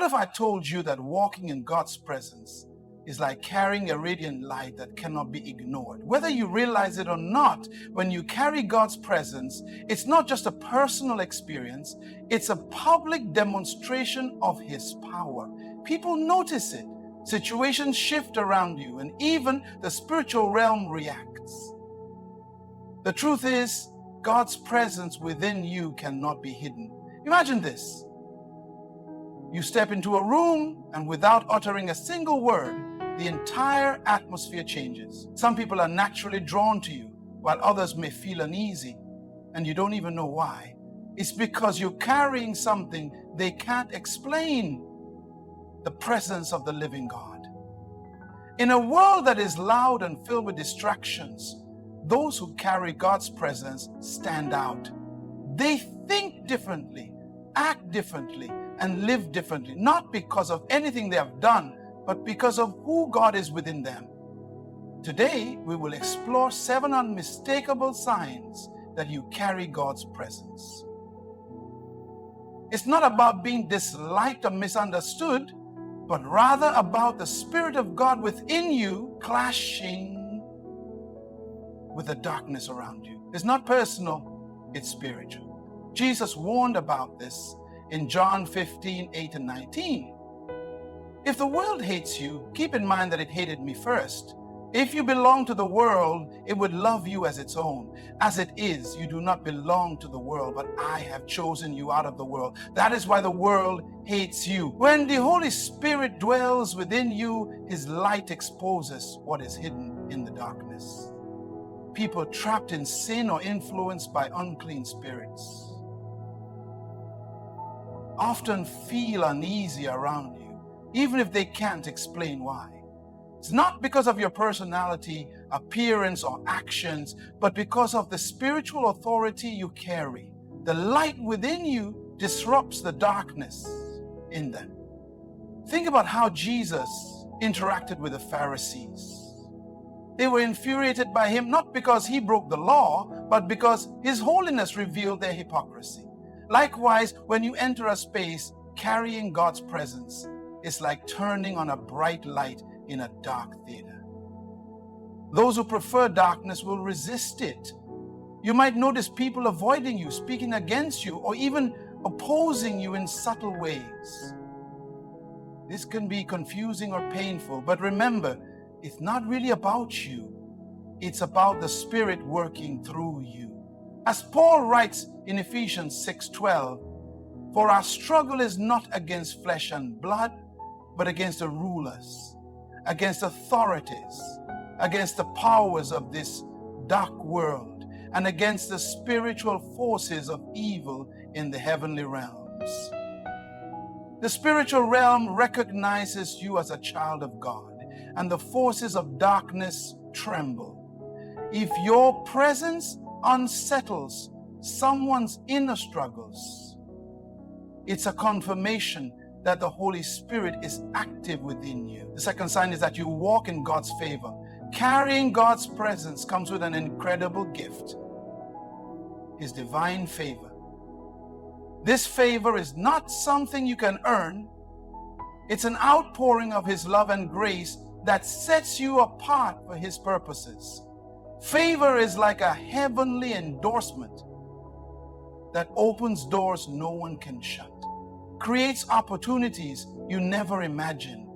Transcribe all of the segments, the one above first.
What if I told you that walking in God's presence is like carrying a radiant light that cannot be ignored? Whether you realize it or not, when you carry God's presence, it's not just a personal experience, it's a public demonstration of His power. People notice it. Situations shift around you, and even the spiritual realm reacts. The truth is, God's presence within you cannot be hidden. Imagine this. You step into a room, and without uttering a single word, the entire atmosphere changes. Some people are naturally drawn to you, while others may feel uneasy, and you don't even know why. It's because you're carrying something they can't explain. The presence of the living God. In a world that is loud and filled with distractions, those who carry God's presence stand out. They think differently, act differently, and live differently, not because of anything they have done, but because of who God is within them. Today, we will explore 7 unmistakable signs that you carry God's presence. It's not about being disliked or misunderstood, but rather about the Spirit of God within you clashing with the darkness around you. It's not personal, it's spiritual. Jesus warned about this in John 15:8-19. If the world hates you, keep in mind that it hated me first. If you belong to the world, it would love you as its own. As it is, you do not belong to the world, but I have chosen you out of the world. That is why the world hates you. When the Holy Spirit dwells within you, His light exposes what is hidden in the darkness. People trapped in sin or influenced by unclean spirits often feel uneasy around you, even if they can't explain why. It's not because of your personality, appearance, or actions, but because of the spiritual authority you carry. The light within you disrupts the darkness in them. Think about how Jesus interacted with the Pharisees. They were infuriated by Him not because He broke the law, but because His holiness revealed their hypocrisy. Likewise, when you enter a space carrying God's presence, it's like turning on a bright light in a dark theater. Those who prefer darkness will resist it. You might notice people avoiding you, speaking against you, or even opposing you in subtle ways. This can be confusing or painful, but remember, it's not really about you. It's about the Spirit working through you. As Paul writes in Ephesians 6:12, "For our struggle is not against flesh and blood, but against the rulers, against authorities, against the powers of this dark world, and against the spiritual forces of evil in the heavenly realms." The spiritual realm recognizes you as a child of God, and the forces of darkness tremble. If your presence unsettles someone's inner struggles, it's a confirmation that the Holy Spirit is active within you. The second sign is that you walk in God's favor. Carrying God's presence comes with an incredible gift, His divine favor. This favor is not something you can earn. It's an outpouring of His love and grace that sets you apart for His purposes. Favor is like a heavenly endorsement that opens doors no one can shut, creates opportunities you never imagined,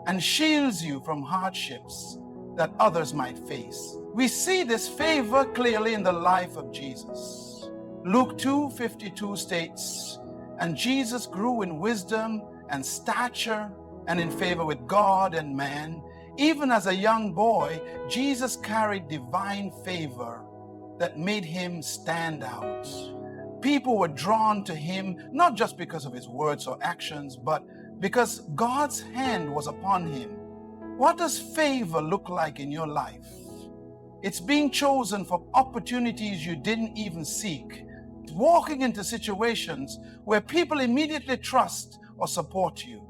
and shields you from hardships that others might face. We see this favor clearly in the life of Jesus. Luke 2:52 states, "And Jesus grew in wisdom and stature and in favor with God and man. Even as a young boy, Jesus carried divine favor that made Him stand out. People were drawn to Him not just because of His words or actions, but because God's hand was upon Him. What does favor look like in your life? It's being chosen for opportunities you didn't even seek. Walking into situations where people immediately trust or support you.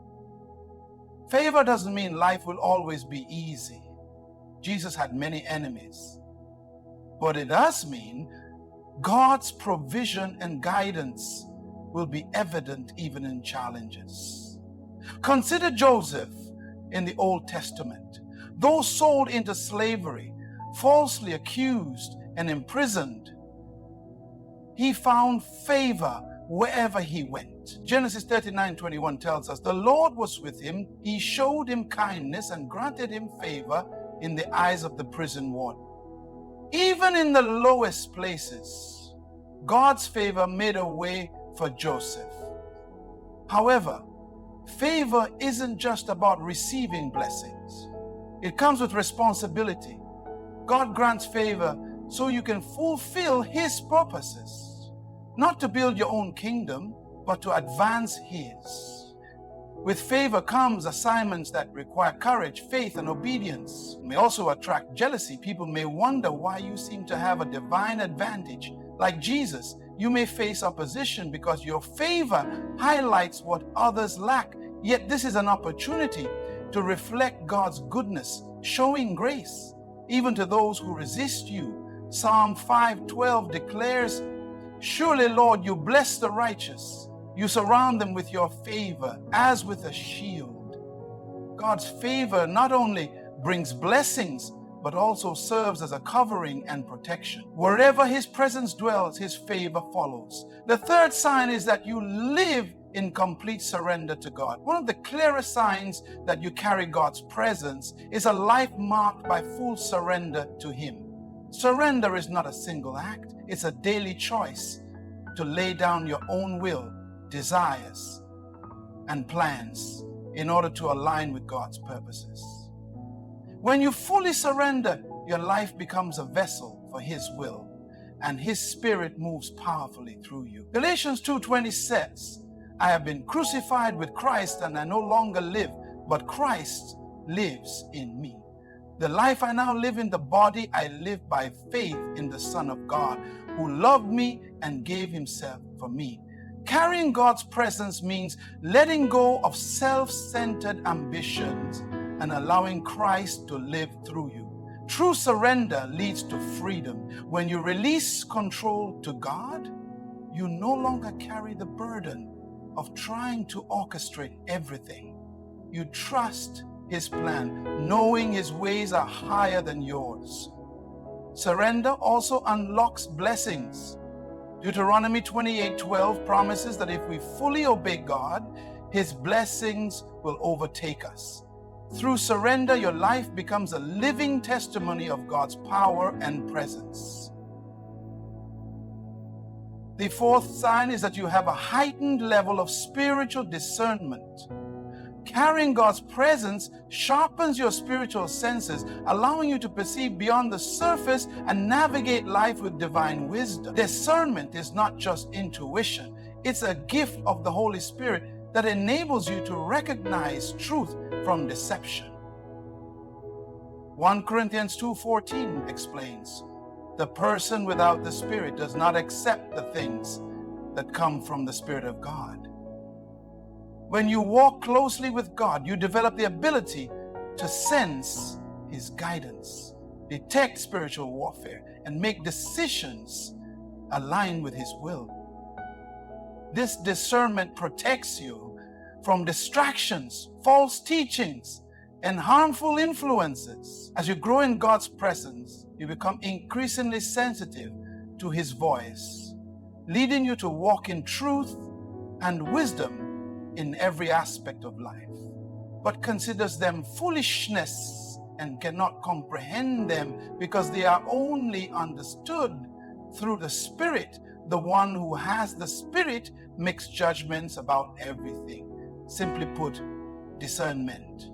Favor doesn't mean life will always be easy. Jesus had many enemies. But it does mean God's provision and guidance will be evident even in challenges. Consider Joseph in the Old Testament. Though sold into slavery, falsely accused and imprisoned, he found favor wherever he went. Genesis 39:21 tells us, the Lord was with him. He showed him kindness and granted him favor in the eyes of the prison warden. Even in the lowest places, God's favor made a way for Joseph. However, favor isn't just about receiving blessings. It comes with responsibility. God grants favor so you can fulfill His purposes, not to build your own kingdom, but to advance His. With favor comes assignments that require courage, faith, and obedience. It may also attract jealousy. People may wonder why you seem to have a divine advantage. Like Jesus, you may face opposition because your favor highlights what others lack. Yet this is an opportunity to reflect God's goodness, showing grace even to those who resist you. Psalm 5:12 declares, surely, Lord, you bless the righteous. You surround them with your favor as with a shield. God's favor not only brings blessings, but also serves as a covering and protection. Wherever His presence dwells, His favor follows. The third sign is that you live in complete surrender to God. One of the clearest signs that you carry God's presence is a life marked by full surrender to Him. Surrender is not a single act. It's a daily choice to lay down your own will, desires, and plans in order to align with God's purposes. When you fully surrender, your life becomes a vessel for His will, and His Spirit moves powerfully through you. Galatians 2:20 says, I have been crucified with Christ, and I no longer live, but Christ lives in me. The life I now live in the body, I live by faith in the Son of God, who loved me and gave Himself for me. Carrying God's presence means letting go of self-centered ambitions and allowing Christ to live through you. True surrender leads to freedom. When you release control to God, you no longer carry the burden of trying to orchestrate everything. You trust His plan, knowing His ways are higher than yours. Surrender also unlocks blessings. Deuteronomy 28:12 promises that if we fully obey God, His blessings will overtake us. Through surrender, your life becomes a living testimony of God's power and presence. The fourth sign is that you have a heightened level of spiritual discernment. Carrying God's presence sharpens your spiritual senses, allowing you to perceive beyond the surface and navigate life with divine wisdom. Discernment is not just intuition, it's a gift of the Holy Spirit that enables you to recognize truth from deception. 1 Corinthians 2:14 explains, the person without the Spirit does not accept the things that come from the Spirit of God. When you walk closely with God, you develop the ability to sense His guidance, detect spiritual warfare, and make decisions aligned with His will. This discernment protects you from distractions, false teachings, and harmful influences. As you grow in God's presence, you become increasingly sensitive to His voice, leading you to walk in truth and wisdom in every aspect of life, but considers them foolishness and cannot comprehend them because they are only understood through the Spirit. The one who has the Spirit makes judgments about everything. Simply put, discernment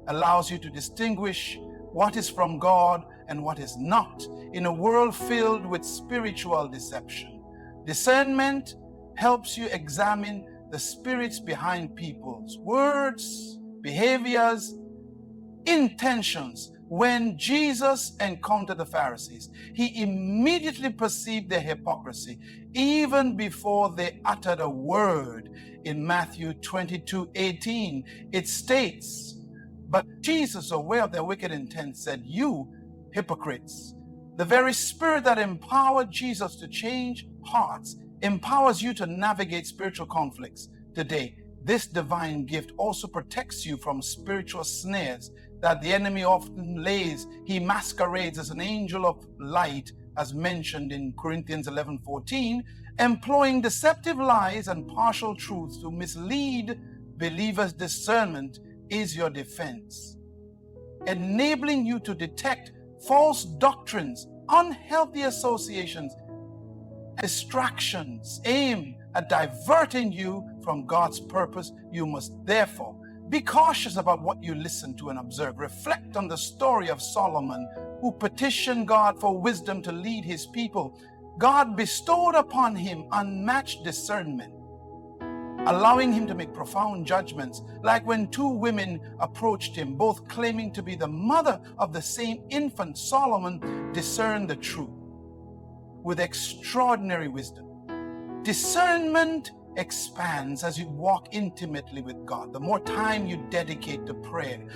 allows you to distinguish what is from God and what is not in a world filled with spiritual deception. Discernment helps you examine the spirits behind people's words, behaviors, intentions. When Jesus encountered the Pharisees, He immediately perceived their hypocrisy even before they uttered a word. In Matthew 22:18, it states, but Jesus, aware of their wicked intent, said, you hypocrites. The very Spirit that empowered Jesus to change hearts empowers you to navigate spiritual conflicts today. This divine gift also protects you from spiritual snares that the enemy often lays. He masquerades as an angel of light, as mentioned in Corinthians 11:14, employing deceptive lies and partial truths to mislead believers. Discernment is your defense, enabling you to detect false doctrines, unhealthy associations, distractions aimed at diverting you from God's purpose. You must therefore be cautious about what you listen to and observe. Reflect on the story of Solomon, who petitioned God for wisdom to lead his people. God bestowed upon him unmatched discernment, allowing him to make profound judgments, like when two women approached him, both claiming to be the mother of the same infant. Solomon discerned the truth with extraordinary wisdom. Discernment expands as you walk intimately with God. The more time you dedicate to prayer,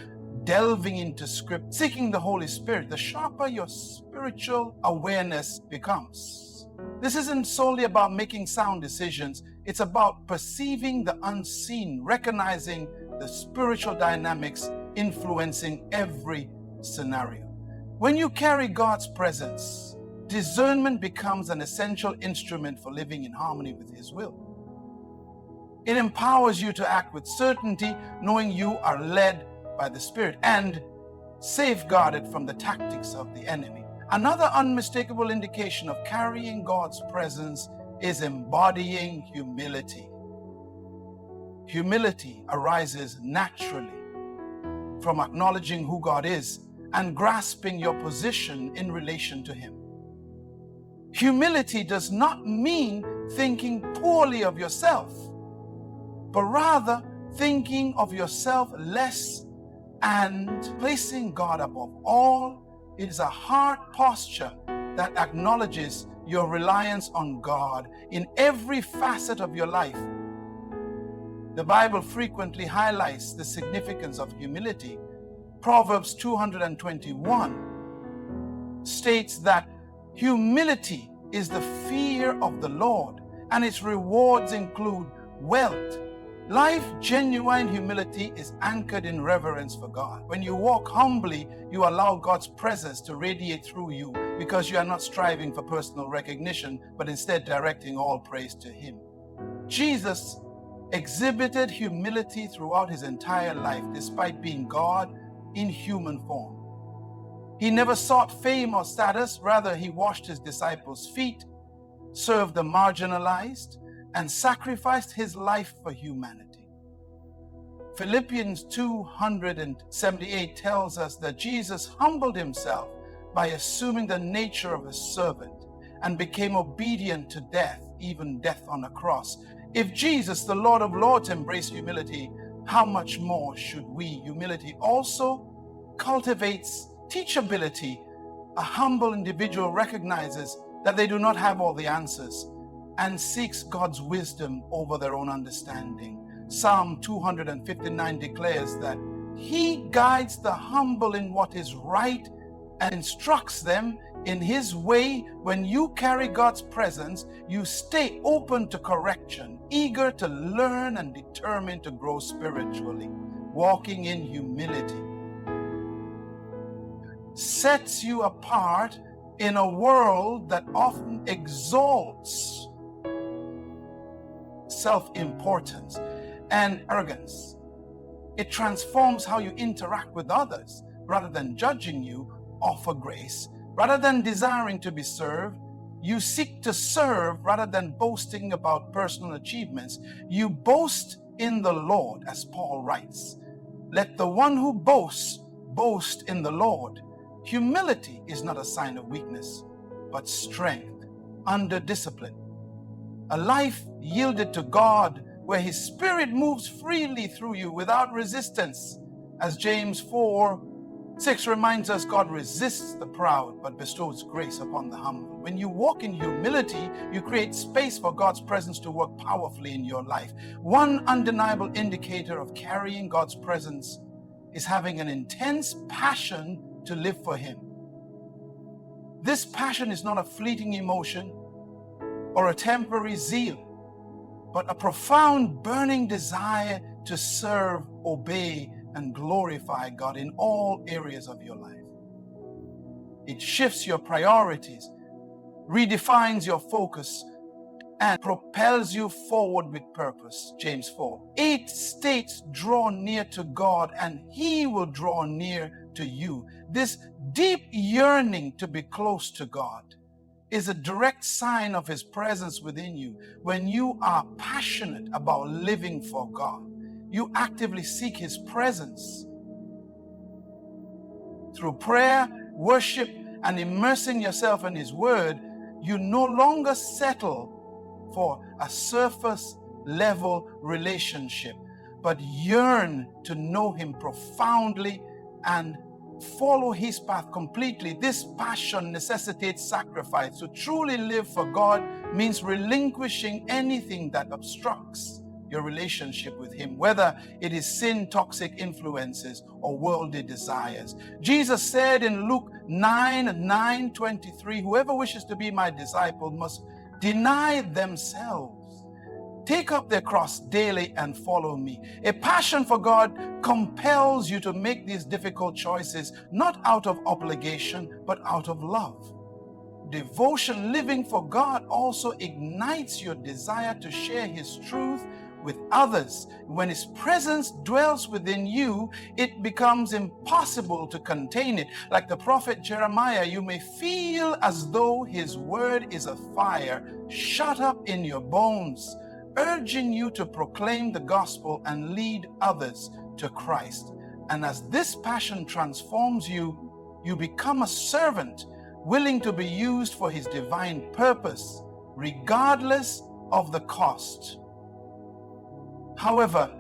delving into script, seeking the Holy Spirit, the sharper your spiritual awareness becomes. This isn't solely about making sound decisions. It's about perceiving the unseen, recognizing the spiritual dynamics influencing every scenario. When you carry God's presence, discernment becomes an essential instrument for living in harmony with His will. It empowers you to act with certainty, knowing you are led by the Spirit and safeguarded from the tactics of the enemy. Another unmistakable indication of carrying God's presence is embodying humility. Humility arises naturally from acknowledging who God is and grasping your position in relation to Him. Humility does not mean thinking poorly of yourself, but rather thinking of yourself less and placing God above all. It is a heart posture that acknowledges your reliance on God in every facet of your life. The Bible frequently highlights the significance of humility. Proverbs 221 states that humility is the fear of the Lord, and its rewards include wealth. Life genuine humility is anchored in reverence for God. When you walk humbly, you allow God's presence to radiate through you because you are not striving for personal recognition, but instead directing all praise to Him. Jesus exhibited humility throughout His entire life, despite being God in human form. He never sought fame or status. Rather, He washed His disciples' feet, served the marginalized, and sacrificed His life for humanity. Philippians 2:78 tells us that Jesus humbled Himself by assuming the nature of a servant and became obedient to death, even death on a cross. If Jesus, the Lord of Lords, embraced humility, how much more should we? Humility also cultivates teachability. A humble individual recognizes that they do not have all the answers and seeks God's wisdom over their own understanding. Psalm 259 declares that He guides the humble in what is right and instructs them in His way. When you carry God's presence, you stay open to correction, eager to learn and determined to grow spiritually. Walking in humility sets you apart in a world that often exalts self-importance and arrogance. It transforms how you interact with others. Rather than judging you, offer grace. Rather than desiring to be served, you seek to serve. Rather than boasting about personal achievements, you boast in the Lord, as Paul writes. Let the one who boasts, boast in the Lord. Humility is not a sign of weakness, but strength under discipline. A life yielded to God, where His Spirit moves freely through you without resistance. As James 4:6 reminds us, God resists the proud, but bestows grace upon the humble. When you walk in humility, you create space for God's presence to work powerfully in your life. One undeniable indicator of carrying God's presence is having an intense passion to live for Him. This passion is not a fleeting emotion or a temporary zeal, but a profound burning desire to serve, obey, and glorify God in all areas of your life. It shifts your priorities, redefines your focus, and propels you forward with purpose. James 4. 8 states, draw near to God and He will draw near to you. This deep yearning to be close to God is a direct sign of His presence within you. When you are passionate about living for God, you actively seek His presence. Through prayer, worship, and immersing yourself in His Word, you no longer settle for a surface level relationship, but yearn to know Him profoundly and follow His path completely. This passion necessitates sacrifice. To truly live for God means relinquishing anything that obstructs your relationship with Him, whether it is sin, toxic influences, or worldly desires. Jesus said in Luke 9:23, whoever wishes to be my disciple must deny themselves, take up their cross daily and follow me. A passion for God compels you to make these difficult choices, not out of obligation, but out of love. Devotion, living for God, also ignites your desire to share His truth with others. When His presence dwells within you, it becomes impossible to contain it. Like the prophet Jeremiah, you may feel as though His word is a fire shut up in your bones, urging you to proclaim the gospel and lead others to Christ. And as this passion transforms you, you become a servant willing to be used for His divine purpose, regardless of the cost. However,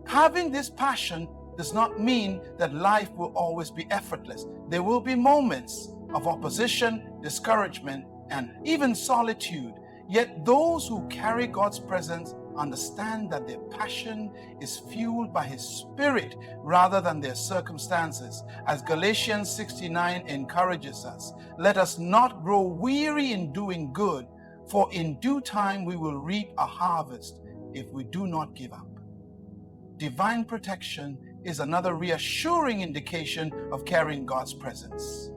having this passion does not mean that life will always be effortless. There will be moments of opposition, discouragement, and even solitude. Yet those who carry God's presence understand that their passion is fueled by His Spirit rather than their circumstances. As Galatians 6:9 encourages us, let us not grow weary in doing good, for in due time we will reap a harvest if we do not give up. Divine protection is another reassuring indication of carrying God's presence.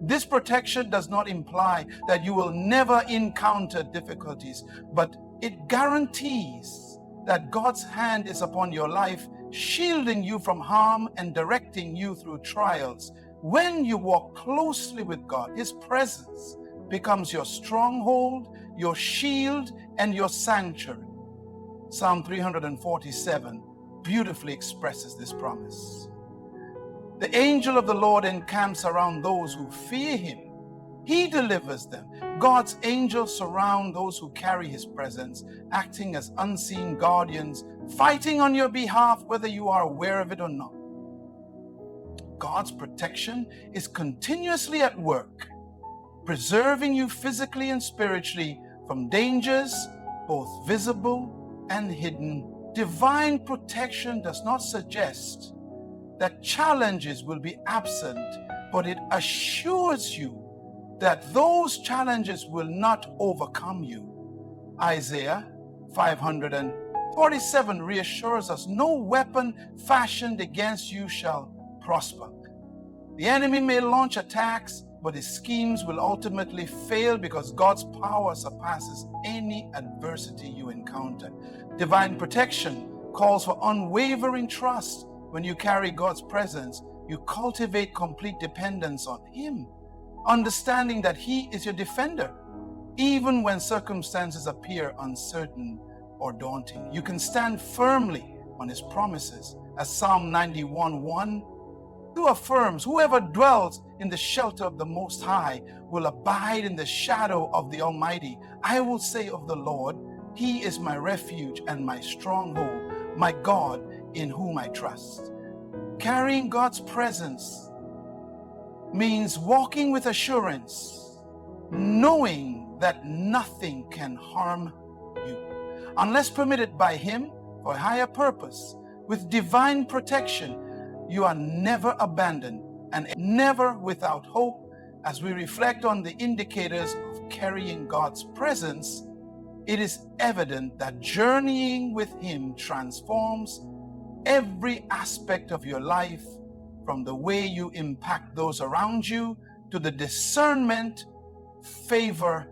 This protection does not imply that you will never encounter difficulties, but it guarantees that God's hand is upon your life, shielding you from harm and directing you through trials. When you walk closely with God, His presence becomes your stronghold, your shield, and your sanctuary. Psalm 347 beautifully expresses this promise. The angel of the Lord encamps around those who fear Him. He delivers them. God's angels surround those who carry His presence, acting as unseen guardians, fighting on your behalf, whether you are aware of it or not. God's protection is continuously at work, preserving you physically and spiritually from dangers, both visible and hidden. Divine protection does not suggest that challenges will be absent, but it assures you that those challenges will not overcome you. Isaiah 547 reassures us, no weapon fashioned against you shall prosper. The enemy may launch attacks, but his schemes will ultimately fail because God's power surpasses any adversity you encounter. Divine protection calls for unwavering trust. When you carry God's presence, you cultivate complete dependence on Him, understanding that He is your defender. Even when circumstances appear uncertain or daunting, you can stand firmly on His promises. As Psalm 91:1 affirms, whoever dwells in the shelter of the Most High will abide in the shadow of the Almighty. I will say of the Lord, He is my refuge and my stronghold, my God in whom I trust. Carrying God's presence means walking with assurance, knowing that nothing can harm you unless permitted by Him for a higher purpose. With divine protection, you are never abandoned and never without hope. As we reflect on the indicators of carrying God's presence, it is evident that journeying with Him transforms every aspect of your life, from the way you impact those around you to the discernment, favor,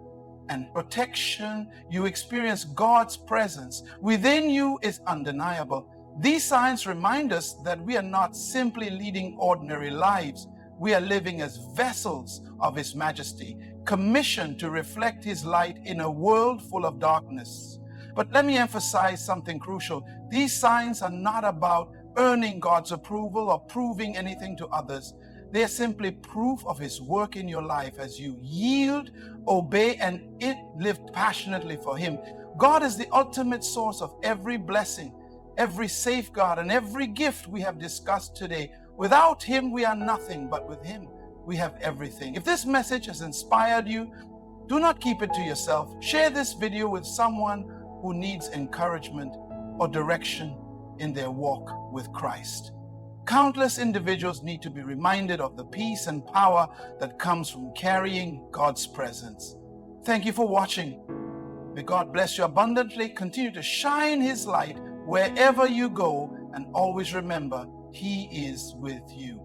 and protection you experience. God's presence within you is undeniable. These signs remind us that we are not simply leading ordinary lives. We are living as vessels of His majesty, commissioned to reflect His light in a world full of darkness. But let me emphasize something crucial. These signs are not about earning God's approval or proving anything to others. They are simply proof of His work in your life as you yield, obey, and live passionately for Him. God is the ultimate source of every blessing, every safeguard, and every gift we have discussed today. Without Him, we are nothing, but with Him, we have everything. If this message has inspired you, do not keep it to yourself. Share this video with someone who needs encouragement or direction in their walk with Christ. Countless individuals need to be reminded of the peace and power that comes from carrying God's presence. Thank you for watching. May God bless you abundantly. Continue to shine His light wherever you go, and always remember, He is with you.